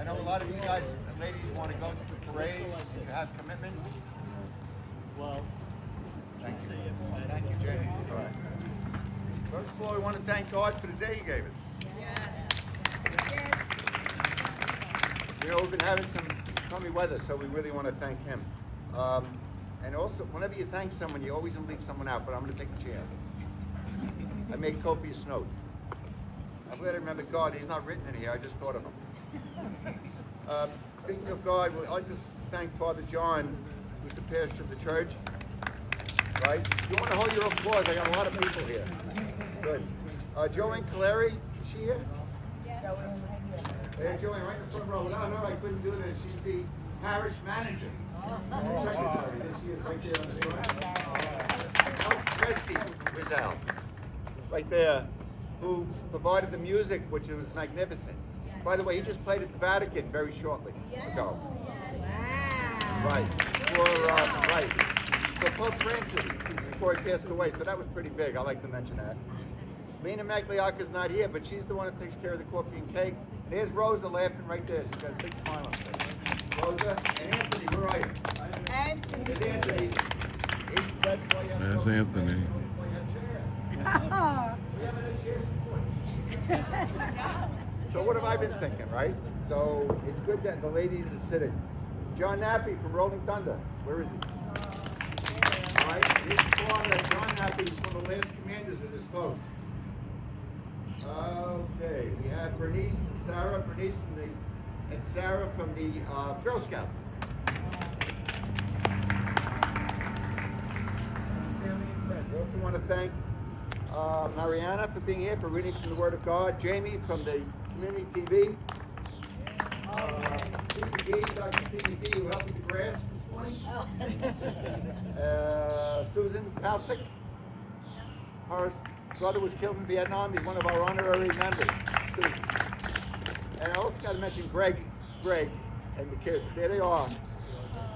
know a lot of you guys, ladies, want to go to the parade. You have commitments. Well, Thank you. Thank you, Jamie. All right. First of all, we want to thank God for the day He gave us. You know, we've been having some crummy weather, so we really want to thank Him. And also, whenever you thank someone, you always leave someone out, but I'm going to take a chance. I made copious notes. I'm glad I remember God. He's not written in here. I just thought of him. Speaking of God, I'd like to thank Father John, who's the pastor of the church. Right? If you want to hold your applause, I got a lot of people here. Good. Joanne Caleri, is she here? Yes. Hey, Joanne, right in the front row. Without her, I couldn't do this. She's the parish manager. Secretary. There she is, right there on the front. Oh, Jesse Rizal, right there, who provided the music, which was magnificent. By the way, he just played at the Vatican very shortly ago. Right. For Pope Francis, before he passed away, so that was pretty big. I like to mention that. Lena Magliacca's not here, but she's the one that takes care of the coffee and cake. And there's Rosa laughing right there. She's got a big smile on her face. Rosa and Anthony, where are you? Anthony. There's Anthony. That's why you have There's Anthony. So what have I been thinking, right? So it's good that the ladies are sitting. John Nappy from Rolling Thunder. Where is he? All right. Here's the form that John Nappy is one of the last commanders of this post. Okay. We have Bernice and Sarah. Bernice and Sarah from the Girl Scouts. We also want to thank Mariana for being here, for reading from the Word of God. Jamie from the Community TV. Stevie D, Dr. Stevie D, who helped with the grass this morning. Susan Palsick. Her brother was killed in Vietnam. He's one of our honorary members. Susan. And I also got to mention Greg, and the kids. There they are.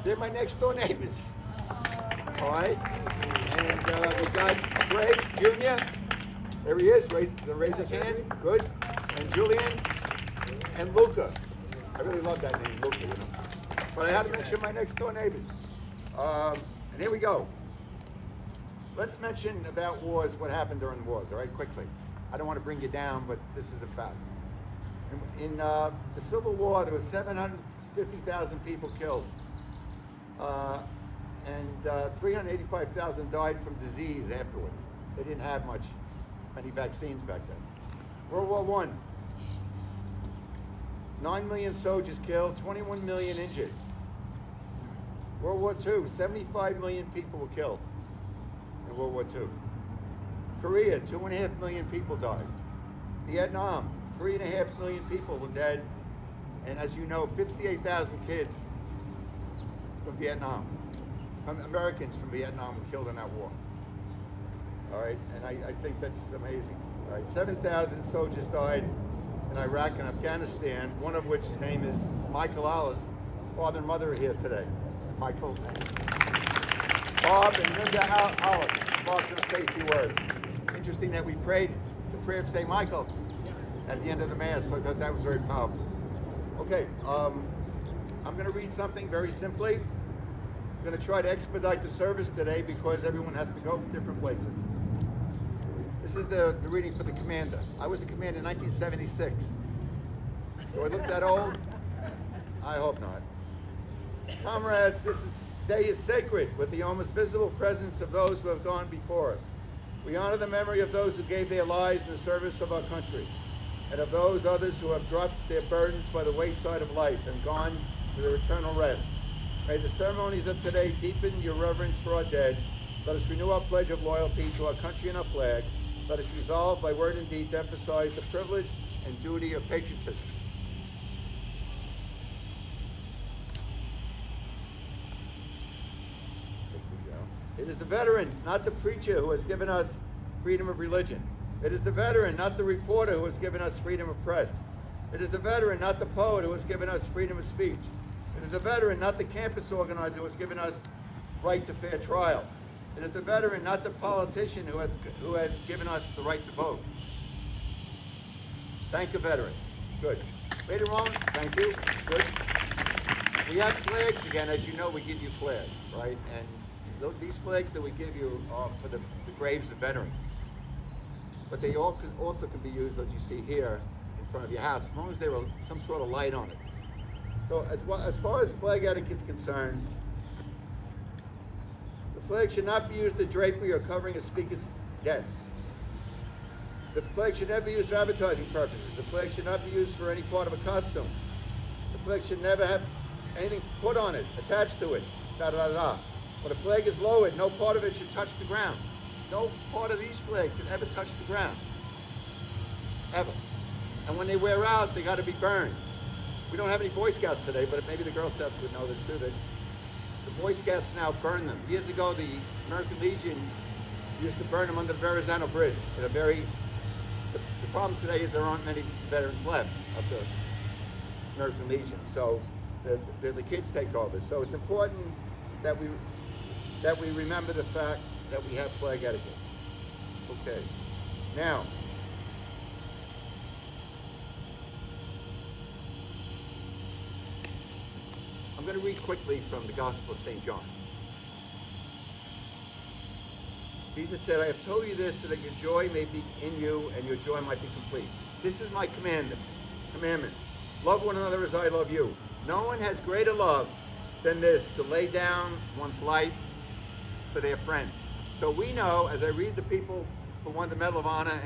They're my next door neighbors. All right. And we got Greg Jr. There he is. Raise his hand. Good. And Julian and Luca. I really love that name, Luca. You know. But I had to mention my next door neighbors. And here we go. Let's mention about wars, what happened during the wars. All right, quickly. I don't want to bring you down, but this is a fact. In the Civil War, there were 750,000 people killed. And 385,000 died from disease afterwards. They didn't have many vaccines back then. World War I, 9 million soldiers killed, 21 million injured. World War II, 75 million people were killed in World War II. Korea, 2.5 million people died. Vietnam, 3.5 million people were dead. And as you know, 58,000 kids from Vietnam. Americans from Vietnam were killed in that war. All right, and I think that's amazing. All right, 7,000 soldiers died in Iraq and Afghanistan, one of which his name is Michael Alice. His father and mother are here today. Michael. Bob and Linda Alice. Bob's going to say a few words. Interesting that we prayed the prayer of St. Michael at the end of the Mass, so I thought that was very powerful. Okay, I'm going to read something very simply. I'm going to try to expedite the service today because everyone has to go different places. This is the reading for the commander. I was the commander in 1976. Do I look that old? I hope not. Comrades, this day is sacred with the almost visible presence of those who have gone before us. We honor the memory of those who gave their lives in the service of our country, and of those others who have dropped their burdens by the wayside of life and gone to their eternal rest. May the ceremonies of today deepen your reverence for our dead. Let us renew our pledge of loyalty to our country and our flag. Let us resolve by word and deed to emphasize the privilege and duty of patriotism. It is the veteran, not the preacher, who has given us freedom of religion. It is the veteran, not the reporter, who has given us freedom of press. It is the veteran, not the poet, who has given us freedom of speech. It is the veteran, not the campus organizer, who has given us right to fair trial. It is the veteran, not the politician, who has given us the right to vote. Thank the veteran. Good. Later on, thank you. Good. We have flags again. As you know, we give you flags, right? And these flags that we give you are for the graves of veterans. But they also can be used, as you see here, in front of your house, as long as there are some sort of light on it. So as far as flag etiquette is concerned, the flag should not be used as drapery or covering a speaker's desk. The flag should never be used for advertising purposes. The flag should not be used for any part of a costume. The flag should never have anything put on it, attached to it, da-da-da-da. When a flag is lowered, no part of it should touch the ground. No part of these flags should ever touch the ground. Ever. And when they wear out, they got to be burned. We don't have any Boy Scouts today, but maybe the Girl Scouts would know this too. That the Boy Scouts now burn them. Years ago, the American Legion used to burn them under the Verrazano Bridge. In a very, the problem today is there aren't many veterans left of the American Legion, so the kids take over. So it's important that we remember the fact that we have flag etiquette. Okay. Now, I'm going to read quickly from the Gospel of St. John. Jesus said, I have told you this so that your joy may be in you and your joy might be complete. This is my commandment. Love one another as I love you. No one has greater love than this, to lay down one's life for their friends. So we know, as I read the people who won the Medal of Honor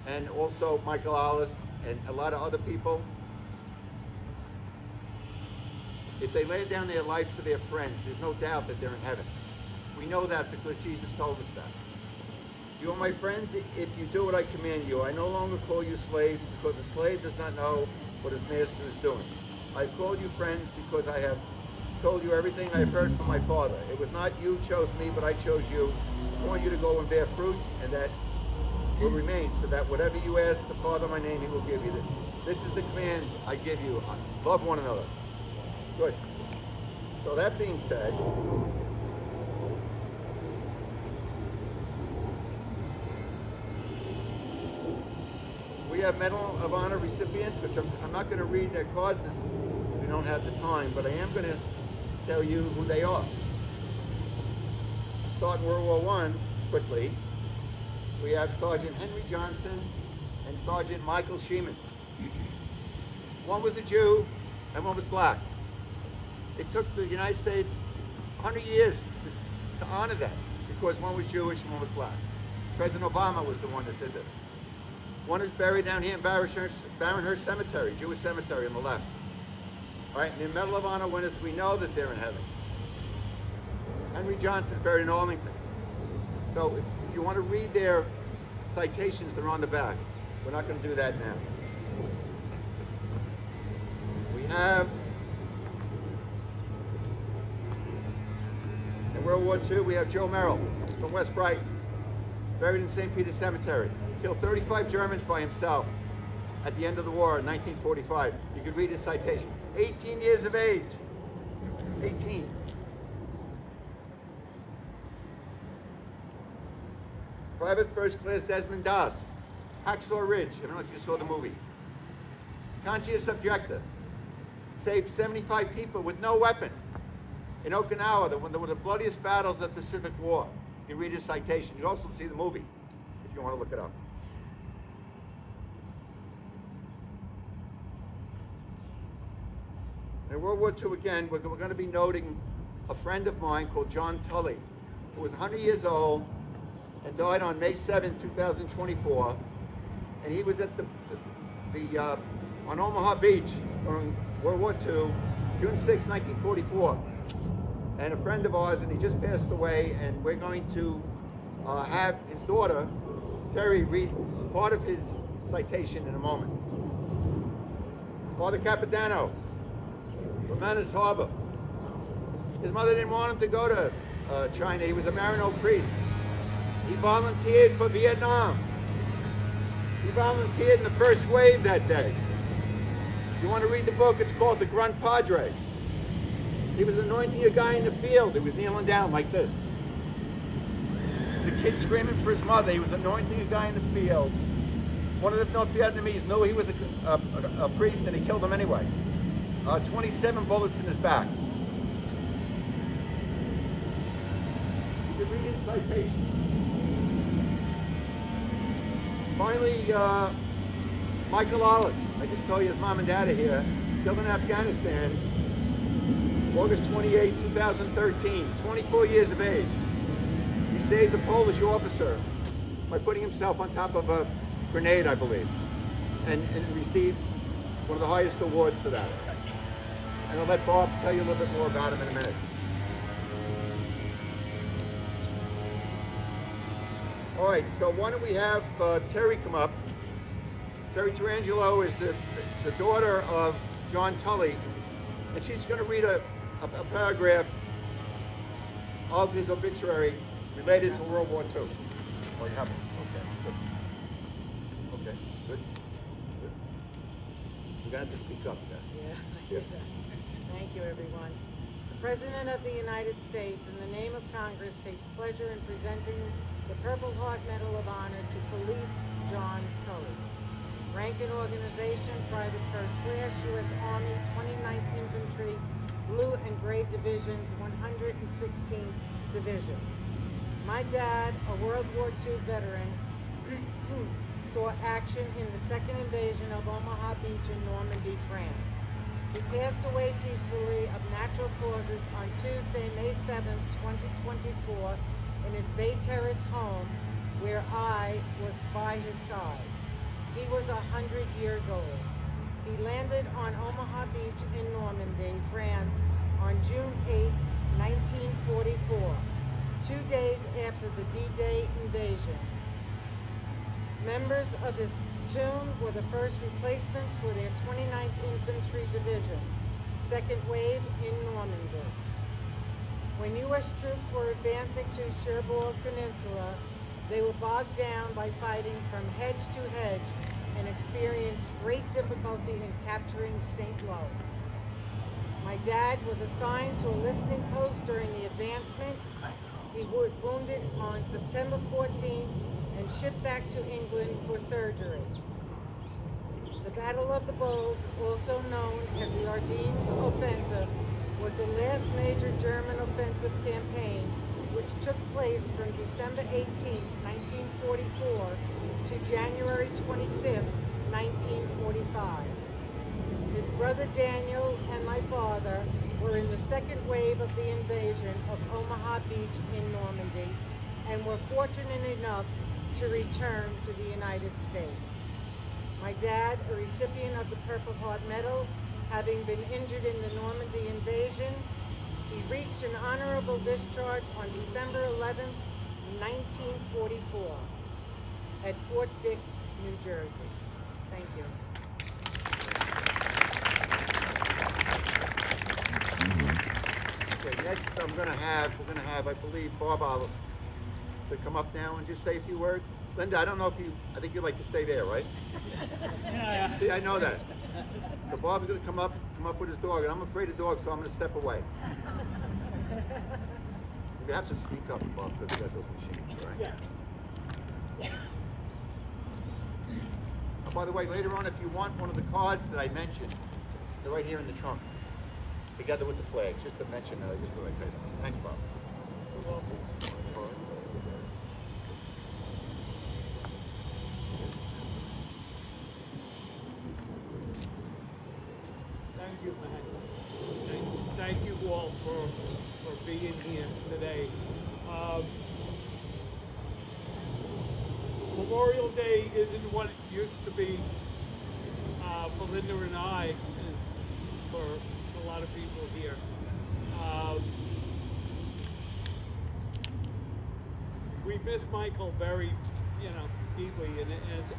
and also Michael Alice and a lot of other people, if they lay down their life for their friends, there's no doubt that they're in heaven. We know that because Jesus told us that. You are my friends if you do what I command you. I no longer call you slaves because a slave does not know what his master is doing. I've called you friends because I have told you everything I have heard from my Father. It was not you who chose me, but I chose you. I want you to go and bear fruit, and that will remain, so that whatever you ask the Father in my name, he will give you. This is the command I give you. Love one another. Good. So that being said, we have Medal of Honor recipients, which I'm not going to read their cards this we don't have the time, but I am going to tell you who they are. Start in World War I quickly. We have Sergeant Henry Johnson and Sergeant Michael Sheeman. One was a Jew and one was black. It took the United States 100 years to honor that because one was Jewish and one was black. President Obama was the one that did this. One is buried down here in Barrenhurst Cemetery, Jewish cemetery on the left. All right, and the Medal of Honor winners, we know that they're in heaven. Henry Johnson is buried in Arlington. So if you want to read their citations, they're on the back. We're not going to do that now. We have, in World War II, we have Joe Merrill from West Brighton, buried in St. Peter's Cemetery. Killed 35 Germans by himself at the end of the war in 1945. You can read his citation. 18 years of age. 18. Private First Class Desmond Doss, Hacksaw Ridge. I don't know if you saw the movie. Conscientious objector. Saved 75 people with no weapon in Okinawa, one of the bloodiest battles of the Pacific War. You can read his citation. You can also see the movie if you want to look it up. In World War II, again, we're going to be noting a friend of mine called John Tully, who was 100 years old and died on May 7, 2024. And he was at on Omaha Beach during World War II, June 6, 1944. And a friend of ours, and he just passed away, and we're going to have his daughter, Terry, read part of his citation in a moment. Father Capodanno from Manus Harbor. His mother didn't want him to go to China. He was a Marino priest. He volunteered for Vietnam. He volunteered in the first wave that day. If you want to read the book, it's called The Grunt Padre. He was anointing a guy in the field. He was kneeling down like this. The kid screaming for his mother. He was anointing a guy in the field. One of the North Vietnamese knew he was a priest, and he killed him anyway. 27 bullets in his back. You can read it in citation. Finally, Michael Alice, I just told you his mom and dad are here, killed in Afghanistan, August 28, 2013, 24 years of age. He saved a Polish officer by putting himself on top of a grenade, I believe, and received one of the highest awards for that. And I'll let Bob tell you a little bit more about him in a minute. All right, so why don't we have Terry come up. Terry Tarangelo is the daughter of John Tully, and she's going to read a paragraph of his obituary related to World War II. Oh, you have it? Okay, good. Okay, good. Good. You got to speak up there. Yeah. Thank you, everyone. The President of the United States, in the name of Congress, takes pleasure in presenting the Purple Heart Medal of Honor to Police John Tully. Rank and organization, Private First Class, U.S. Army, 29th Infantry, Blue and Gray Divisions, 116th Division. My dad, a World War II veteran, saw action in the second invasion of Omaha Beach in Normandy, France. He passed away peacefully of natural causes on Tuesday, May 7, 2024, in his Bay Terrace home, where I was by his side. He was 100 years old. He landed on Omaha Beach in Normandy, France, on June 8, 1944, 2 days after the D-Day invasion. Members of his platoon were the first replacements for their 29th Infantry Division, second wave in Normandy. When U.S. troops were advancing to Cherbourg Peninsula, they were bogged down by fighting from hedge to hedge and experienced great difficulty in capturing St. Lo. My dad was assigned to a listening post during the advancement. He was wounded on September 14th and shipped back to England for surgery. The Battle of the Bulge, also known as the Ardennes Offensive, was the last major German offensive campaign, which took place from December 18, 1944 to January 25, 1945. His brother Daniel and my father were in the second wave of the invasion of Omaha Beach in Normandy and were fortunate enough to return to the United States. My dad, a recipient of the Purple Heart Medal, having been injured in the Normandy invasion, he reached an honorable discharge on December 11, 1944 at Fort Dix, New Jersey. Thank you. Okay, next we're gonna have, I believe, Bob Alice to come up now and just say a few words. Linda, I don't know if I think you'd like to stay there, right? Yeah. See, I know that. So Bob's gonna come up with his dog, and I'm afraid of dogs, so I'm gonna step away. You have to speak up, Bob, because we got those machines, right? Yeah. Oh, by the way, later on, if you want one of the cards that I mentioned, they're right here in the trunk, together with the flag. Just to mention, just the right type. Thanks, Bob. You're welcome. Thank you, Matt. Thank you all for being here today. Memorial Day isn't what it used to be for Linda and I, and for a lot of people here. We miss Michael very, deeply, and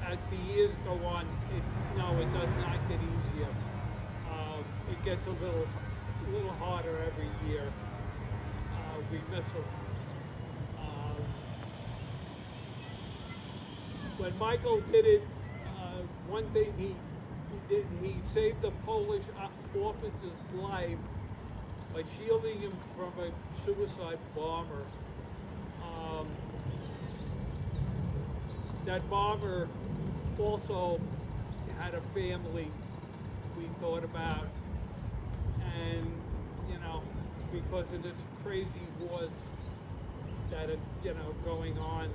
as the years go on, it does not get easier. It gets a little harder every year. We miss him. When Michael did it, one thing he did, he saved the Polish officer's life by shielding him from a suicide bomber. That bomber also had a family we thought about, and you know, because of this crazy wars that are, you know, going on.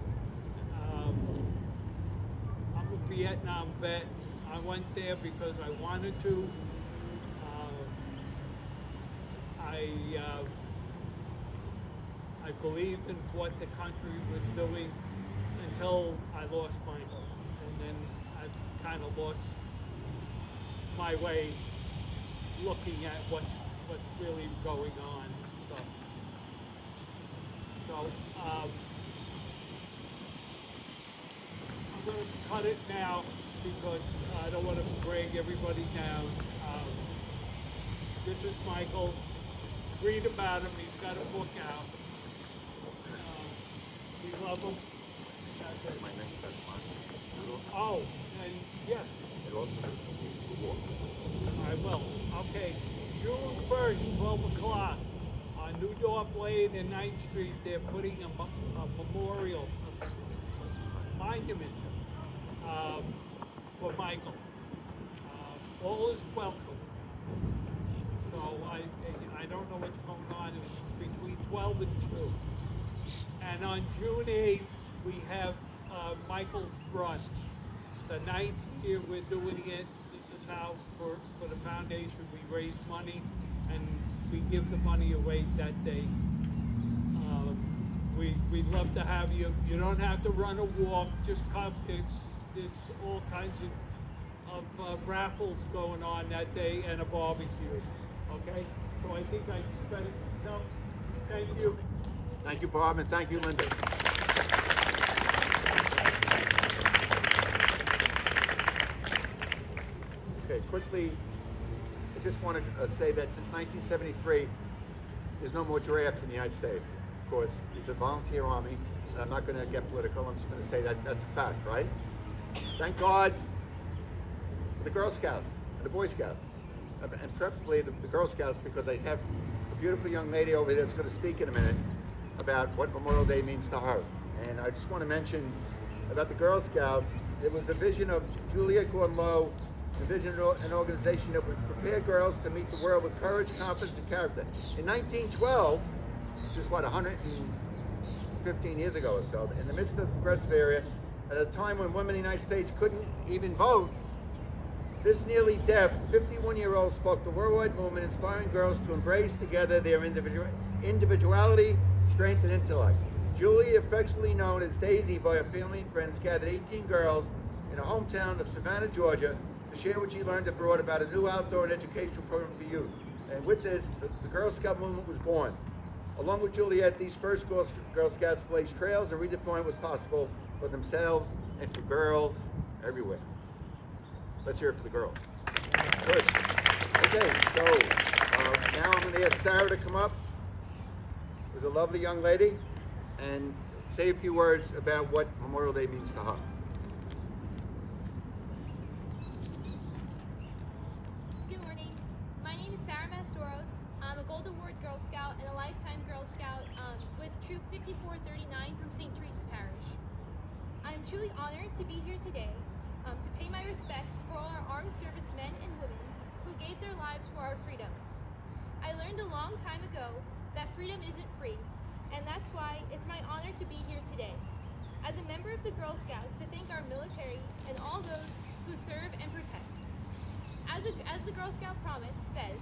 I'm a Vietnam vet. I went there because I wanted to. I believed in what the country was doing until I lost Michael, and then I kind of lost my way looking at what's really going on and stuff. So I'm going to cut it now because I don't want to drag everybody down. This is Michael. Read about him. He's got a book out. We love him. My next best one. Oh, and yes, It also I will. Okay, June 1st, 12 o'clock, on New Dorp Lane and 9th Street, they're putting a memorial, a monument for Michael. All is welcome. So I don't know what's going on. It's between 12 and 2. And on June 8th, we have Michael's Run. It's the 9th year we're doing it. This is how, for the foundation, we raise money and we give the money away that day. We'd love to have you. You don't have to run or walk, just come. It's all kinds of raffles going on that day and a barbecue. Okay? So I think I spent enough. Thank you. Thank you, Bob, and thank you, Linda. Okay, quickly, I just want to say that since 1973, there's no more draft in the United States. Of course, it's a volunteer army, and I'm not going to get political. I'm just going to say that that's a fact, right? Thank God for the Girl Scouts and the Boy Scouts, and preferably the Girl Scouts, because they have a beautiful young lady over there that's going to speak in a minute about what Memorial Day means to her. And I just want to mention about the Girl Scouts. It was the vision of Juliet Gordon-Low, envisioned an organization that would prepare girls to meet the world with courage, confidence, and character. In 1912, which is what, 115 years ago or so, in the midst of the progressive era, at a time when women in the United States couldn't even vote, this nearly deaf 51-year-old spoke the worldwide movement, inspiring girls to embrace together their individuality, strength, and intellect. Julie, affectionately known as Daisy by her family and friends, gathered 18 girls in her hometown of Savannah, Georgia, to share what she learned abroad about a new outdoor and educational program for youth. And with this, the Girl Scout movement was born. Along with Juliet, these first Girl Scouts blazed trails and redefined what's possible for themselves and for girls everywhere. Let's hear it for the girls. Good. Okay, so now I'm going to ask Sarah to come up, who's a lovely young lady, and say a few words about what Memorial Day means to her. Good morning. My name is Sarah Mastoros. I'm a Gold Award Girl Scout and a Lifetime Girl Scout with Troop 5439 from St. Teresa Parish. I am truly honored to be here today to pay my respects for all our armed service men and women who gave their lives for our freedom. I learned a long time ago that freedom isn't free, and that's why it's my honor to be here today. As a member of the Girl Scouts, to thank our military and all those who serve and protect. As the Girl Scout promise says,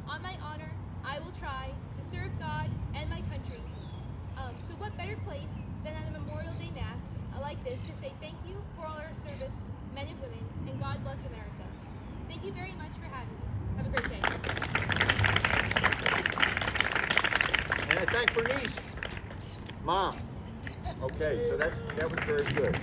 on my honor, I will try to serve God and my country. So what better place than at a Memorial Day Mass like this to say thank you for all our service, men and women, and God bless America. Thank you very much for having me. Have a great day. And I thank Bernice, Mom. Okay, so that was very good.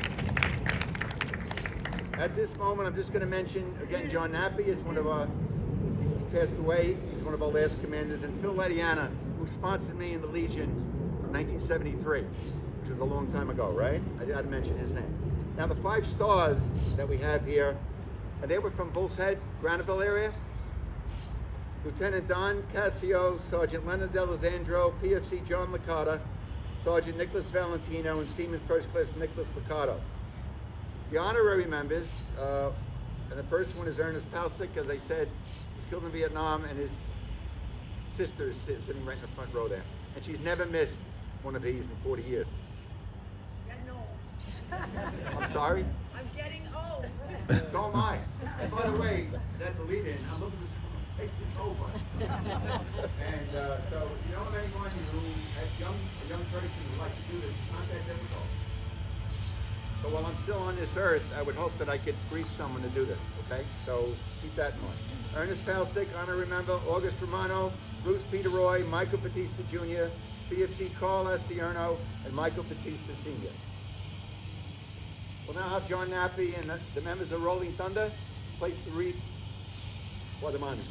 At this moment, I'm just going to mention, again, John Nappy is one of our, he passed away, he's one of our last commanders, and Phil Latiana, who sponsored me in the Legion in 1973, which was a long time ago, right? I got to mention his name. Now, the 5 stars that we have here, they were from Bull's Head, Granville area. Lieutenant Don Cassio, Sergeant Leonard D'Alessandro, PFC John Licata, Sergeant Nicholas Valentino, and Seaman First Class Nicholas Licata. The honorary members, and the first one is Ernest Palcic, as I said, was killed in Vietnam, and his sister is sitting right in the front row there. And she's never missed one of these in 40 years. Getting old. I'm sorry? I'm getting old. So am I. And by the way, that's a lead-in. I'm looking for someone to take this over. And so, if you know of anyone who, a young person who would like to do this, it's not that difficult. So while I'm still on this earth, I would hope that I could reach someone to do this, okay? So keep that in mind. Ernest Palcic, honorary member, August Romano, Bruce Peter Roy, Michael Batista Jr., PFC Carl S. Cierno, and Michael Batista Sr. We'll now have John Nappy and the members of Rolling Thunder place the wreath for the monument.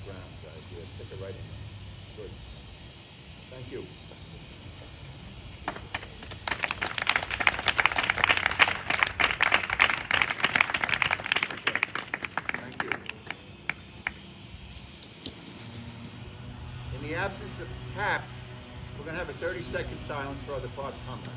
Ground, guys. Yeah, stick it right in there. Good. Thank you. Thank you. In the absence of taps, we're going to have a 30-second silence for other part comments.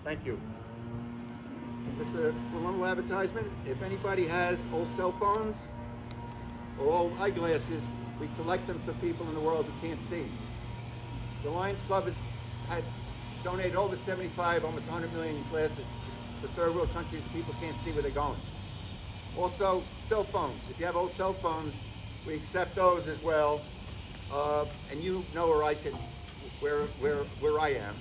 Thank you. Just a little advertisement. If anybody has old cell phones or old eyeglasses, we collect them for people in the world who can't see. The Lions Club had donated over 75, almost 100 million glasses to third world countries. People can't see where they're going. Also, cell phones. If you have old cell phones, we accept those as well. And you know where I am.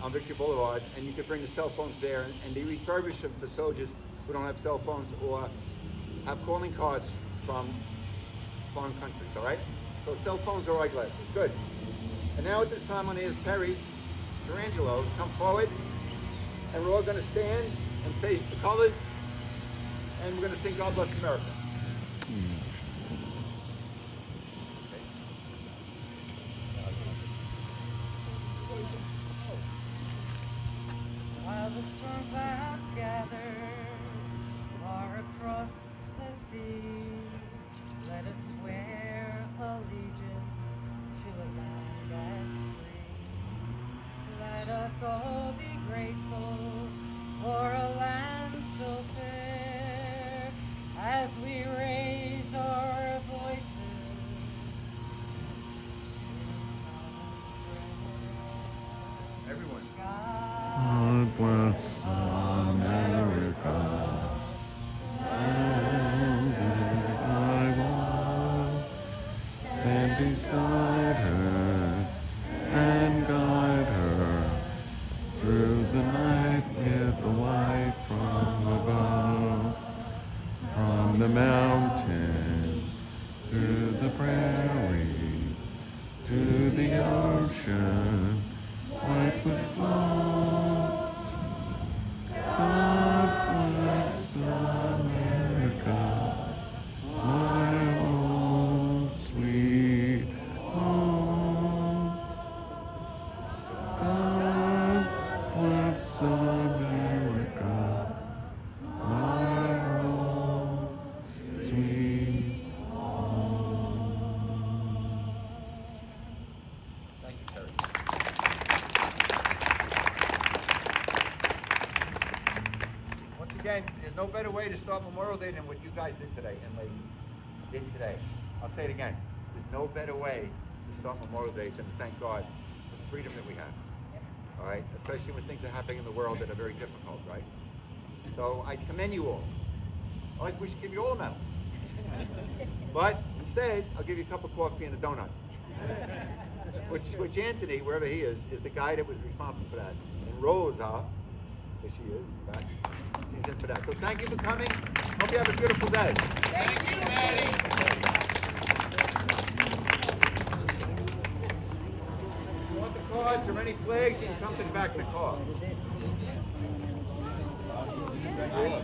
On Victory Boulevard, and you can bring the cell phones there, and they refurbish them for soldiers who don't have cell phones or have calling cards from foreign countries, all right? So cell phones or eyeglasses, good. And now at this time, I'm going to ask Perry Tarangelo to come forward, and we're all going to stand and face the colors, and we're going to sing God Bless America. While the storm clouds gather far across the sea, let us swear allegiance to a land that's free. Let us all be grateful for a land so fair as we raise our voices. Everyone. God bless America, and I will stand beside her and guide her through the night with a light from above, from the mountain, through the prairie, to the ocean, white with flow. God bless America, my own sweet home. God bless America, my own sweet home. Thank you, Terry. Once again, there's no better way to start Memorial Day than what you guys did today and ladies did today. I'll say it again. There's no better way to start Memorial Day than to thank God for the freedom that we have. All right? Especially when things are happening in the world that are very difficult, right? So I commend you all. we should give you all a medal. But instead, I'll give you a cup of coffee and a donut. Which Anthony, wherever he is the guy that was responsible for that. And Rosa, there she is, in the back, he's in for that. So thank you for coming. Hope you have a beautiful day. Thank you, Maddie. If you want the cards or any flags, you can come to the back of the car. Good.